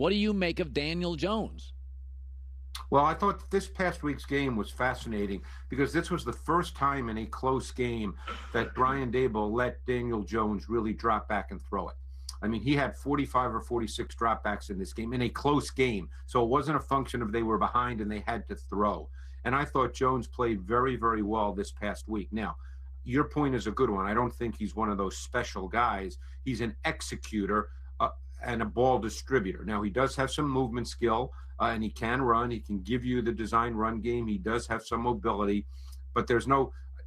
What do you make of Daniel Jones? Well, I thought this past week's game was fascinating because this was the first time in a close game that Brian Daboll let Daniel Jones really drop back and throw it. I mean, he had 45 or 46 dropbacks in this game, in a close game. So it wasn't a function of they were behind and they had to throw. And I thought Jones played very, very well this past week. Now, your point is a good one. I don't think he's one of those special guys. He's an executor and a ball distributor. Now, he does have some movement skill, and he can run. He can give you the design run game. He does have some mobility, but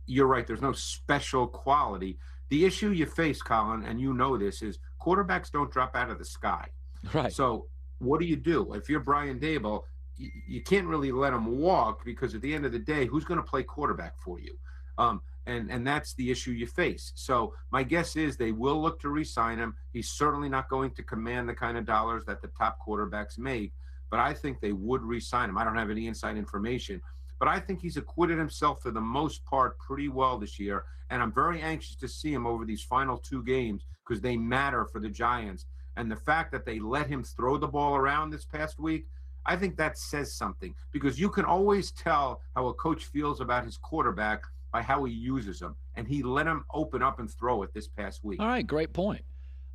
you're right, there's no special quality. The issue you face, Colin, and you know this, is quarterbacks don't drop out of the sky. Right. So what do? If you're Brian Daboll, you can't really let him walk, because at the end of the day, who's going to play quarterback for you? And that's the issue you face. So my guess is they will look to re-sign him. He's certainly not going to command the kind of dollars that the top quarterbacks make, but I think they would re-sign him. I don't have any inside information, but I think he's acquitted himself for the most part pretty well this year, and I'm very anxious to see him over these final two games because they matter for the Giants. And the fact that they let him throw the ball around this past week, I think that says something, because you can always tell how a coach feels about his quarterback by how he uses them. And he let him open up and throw it this past week. All right, great point.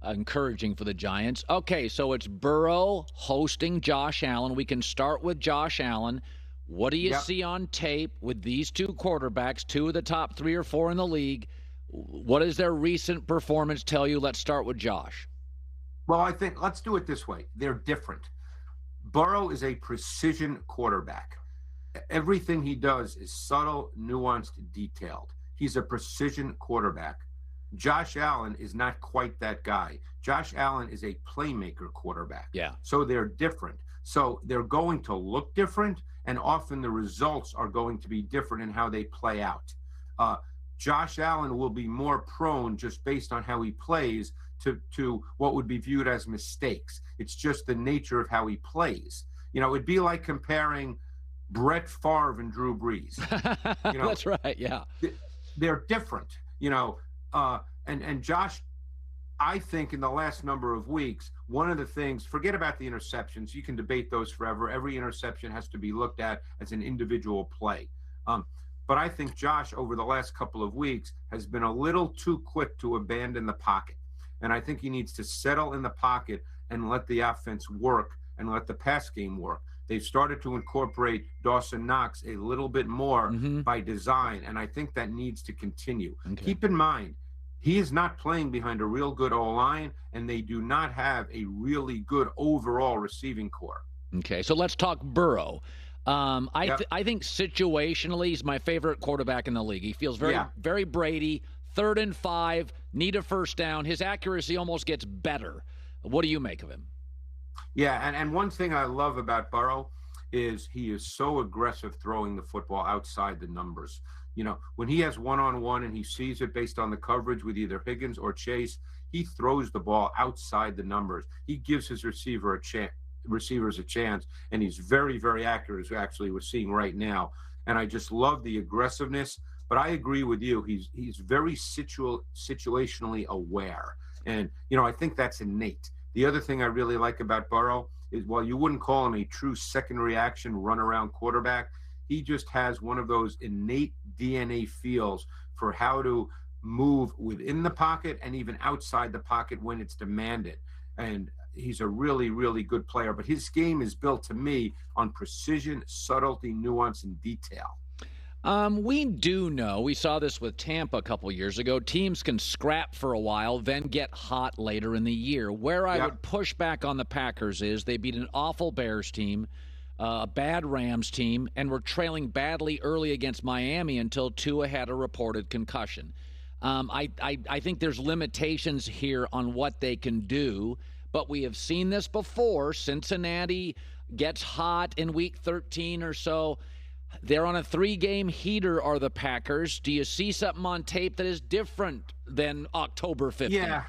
Encouraging for the Giants. Okay, so it's Burrow hosting Josh Allen. We can start with Josh Allen. What do you see on tape with these two quarterbacks, two of the top 3 or 4 in the league? What does their recent performance tell you? Let's start with Josh. Well, I think let's do it this way. They're different. Burrow is a precision quarterback. Everything he does is subtle, nuanced, detailed. He's a precision quarterback. Josh Allen is not quite that guy. Josh Allen is a playmaker quarterback. Yeah. So they're different. So they're going to look different, and often the results are going to be different in how they play out. Josh Allen will be more prone, just based on how he plays, to what would be viewed as mistakes. It's just the nature of how he plays. It'd be like comparing Brett Favre and Drew Brees. That's right, yeah. They're different, and Josh, I think in the last number of weeks, one of the things, forget about the interceptions. You can debate those forever. Every interception has to be looked at as an individual play. But I think Josh, over the last couple of weeks, has been a little too quick to abandon the pocket. And I think he needs to settle in the pocket and let the offense work and let the pass game work. They've started to incorporate Dawson Knox a little bit more by design, and I think that needs to continue. Okay. Keep in mind, he is not playing behind a real good O-line, and they do not have a really good overall receiving core. Okay, so let's talk Burrow. I think situationally he's my favorite quarterback in the league. He feels very Brady. 3rd and 5, need a first down. His accuracy almost gets better. What do you make of him? Yeah, and one thing I love about Burrow is he is so aggressive throwing the football outside the numbers. When he has one-on-one and he sees it based on the coverage with either Higgins or Chase, he throws the ball outside the numbers. He gives his receivers a chance, and he's very, very accurate, as actually we're seeing right now. And I just love the aggressiveness. But I agree with you. He's very situationally aware. And, I think that's innate. The other thing I really like about Burrow is, while you wouldn't call him a true second reaction run-around quarterback, he just has one of those innate DNA feels for how to move within the pocket and even outside the pocket when it's demanded. And he's a really, really good player. But his game is built, to me, on precision, subtlety, nuance, and detail. We do know, we saw this with Tampa a couple years ago, teams can scrap for a while, then get hot later in the year. Where I would push back on the Packers is they beat an awful Bears team, a bad Rams team, and were trailing badly early against Miami until Tua had a reported concussion. I think there's limitations here on what they can do, but we have seen this before. Cincinnati gets hot in week 13 or so. They're on a 3-game heater, are the Packers. Do you see something on tape that is different than October 15th? Yeah,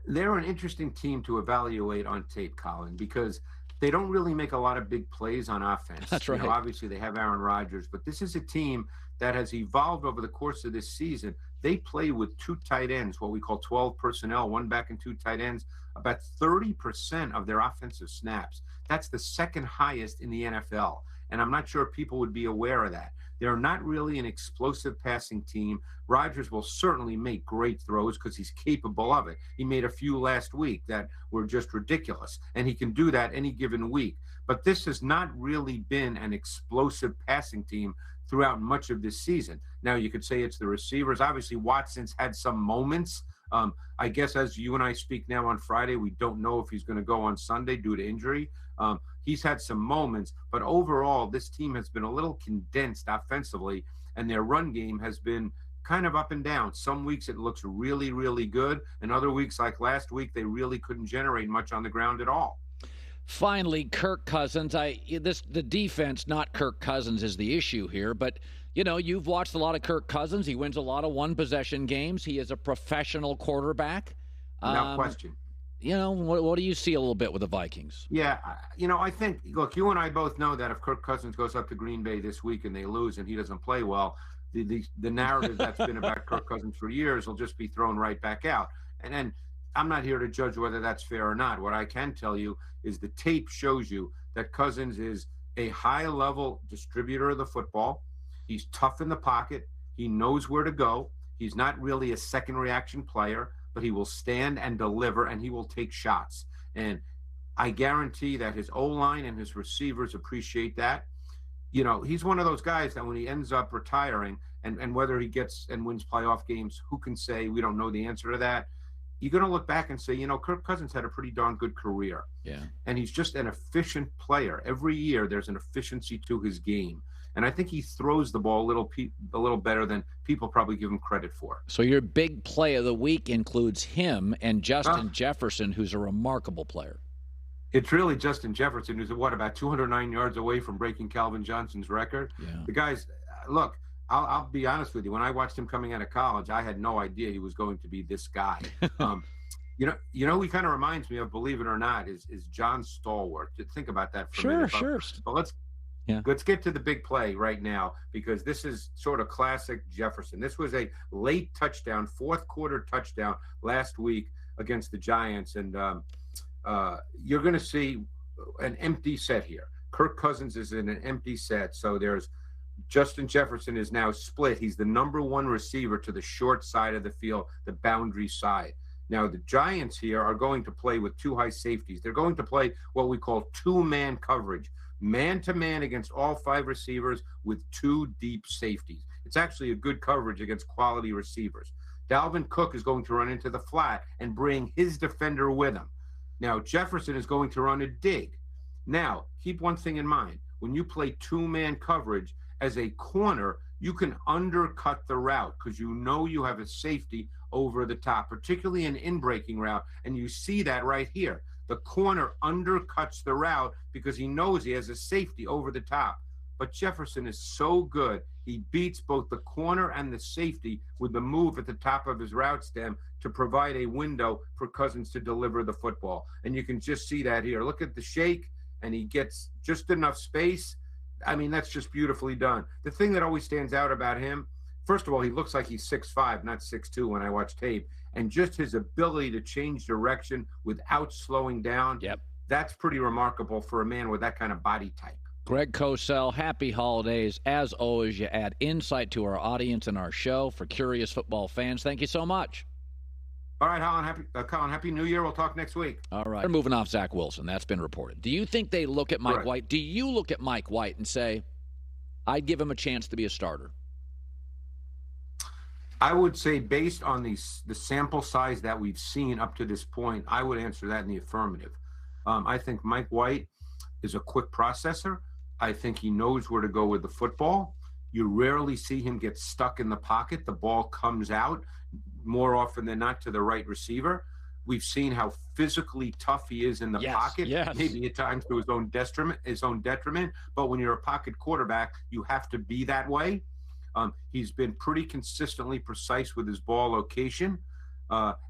they're an interesting team to evaluate on tape, Colin, because they don't really make a lot of big plays on offense. That's right. Obviously, they have Aaron Rodgers, but this is a team that has evolved over the course of this season they play with 2 tight ends, what we call 12 personnel, 1 back and 2 tight ends, about 30% of their offensive snaps. That's the second highest in the NFL. And I'm not sure people would be aware of that. They're not really an explosive passing team. Rodgers will certainly make great throws because he's capable of it. He made a few last week that were just ridiculous, and he can do that any given week. But this has not really been an explosive passing team throughout much of this season. Now, you could say it's the receivers. Obviously, Watson's had some moments. I guess as you and I speak now on Friday, we don't know if he's going to go on Sunday due to injury. He's had some moments, but overall, this team has been a little condensed offensively, and their run game has been kind of up and down. Some weeks it looks really, really good, and other weeks, like last week, they really couldn't generate much on the ground at all. Finally, Kirk Cousins. The defense, not Kirk Cousins, is the issue here. But, you've watched a lot of Kirk Cousins. He wins a lot of one-possession games. He is a professional quarterback. No question. What do you see a little bit with the Vikings? Yeah, I think, look, you and I both know that if Kirk Cousins goes up to Green Bay this week and they lose and he doesn't play well, the narrative that's been about Kirk Cousins for years will just be thrown right back out. And then I'm not here to judge whether that's fair or not. What I can tell you is the tape shows you that Cousins is a high-level distributor of the football. He's tough in the pocket. He knows where to go. He's not really a second reaction player, but he will stand and deliver, and he will take shots. And I guarantee that his O-line and his receivers appreciate that. He's one of those guys that when he ends up retiring, and whether he gets and wins playoff games, who can say? We don't know the answer to that. You're going to look back and say, Kirk Cousins had a pretty darn good career. Yeah. And he's just an efficient player. Every year there's an efficiency to his game. And I think he throws the ball a little better than people probably give him credit for. So your big play of the week includes him and Justin Jefferson, who's a remarkable player. It's really Justin Jefferson, who's about 209 yards away from breaking Calvin Johnson's record. Yeah. The guy's, look, I'll be honest with you. When I watched him coming out of college, I had no idea he was going to be this guy. He kind of reminds me of, believe it or not, is John Stallworth. Think about that for a minute. Sure. But let's get to the big play right now, because this is sort of classic Jefferson. This was a late touchdown, fourth quarter touchdown last week against the Giants. And you're going to see an empty set here. Kirk Cousins is in an empty set. So there's Justin Jefferson is now split. He's the number one receiver to the short side of the field, the boundary side. Now, the Giants here are going to play with 2 high safeties. They're going to play what we call 2-man coverage, man-to-man against all 5 receivers with 2 deep safeties. It's actually a good coverage against quality receivers. Dalvin Cook is going to run into the flat and bring his defender with him. Now, Jefferson is going to run a dig. Now, keep one thing in mind. When you play 2-man coverage, as a corner, you can undercut the route because you have a safety over the top, particularly an in-breaking route. And you see that right here. The corner undercuts the route because he knows he has a safety over the top. But Jefferson is so good. He beats both the corner and the safety with the move at the top of his route stem to provide a window for Cousins to deliver the football. And you can just see that here. Look at the shake, and he gets just enough space. I mean, that's just beautifully done. The thing that always stands out about him, first of all, he looks like he's 6'5", not 6'2" when I watch tape. And just his ability to change direction without slowing down, that's pretty remarkable for a man with that kind of body type. Greg Cosell, happy holidays. As always, you add insight to our audience and our show for curious football fans. Thank you so much. All right, Colin, happy New Year. We'll talk next week. All right. We're moving off Zach Wilson. That's been reported. Do you think they look at Mike White? Do you look at Mike White and say, I'd give him a chance to be a starter? I would say based on the sample size that we've seen up to this point, I would answer that in the affirmative. I think Mike White is a quick processor. I think he knows where to go with the football. You rarely see him get stuck in the pocket. The ball comes out more often than not to the right receiver. We've seen how physically tough he is in the pocket, maybe at times to his own detriment. But when you're a pocket quarterback, you have to be that way. He's been pretty consistently precise with his ball location.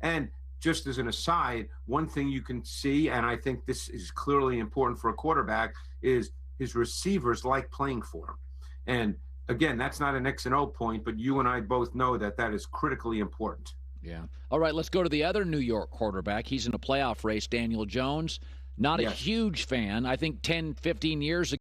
And just as an aside, one thing you can see, and I think this is clearly important for a quarterback, is his receivers like playing for him. And again, that's not an X and O point, but you and I both know that that is critically important. Yeah. All right, let's go to the other New York quarterback. He's in a playoff race, Daniel Jones. Not a Yes. huge fan. I think 10, 15 years ago,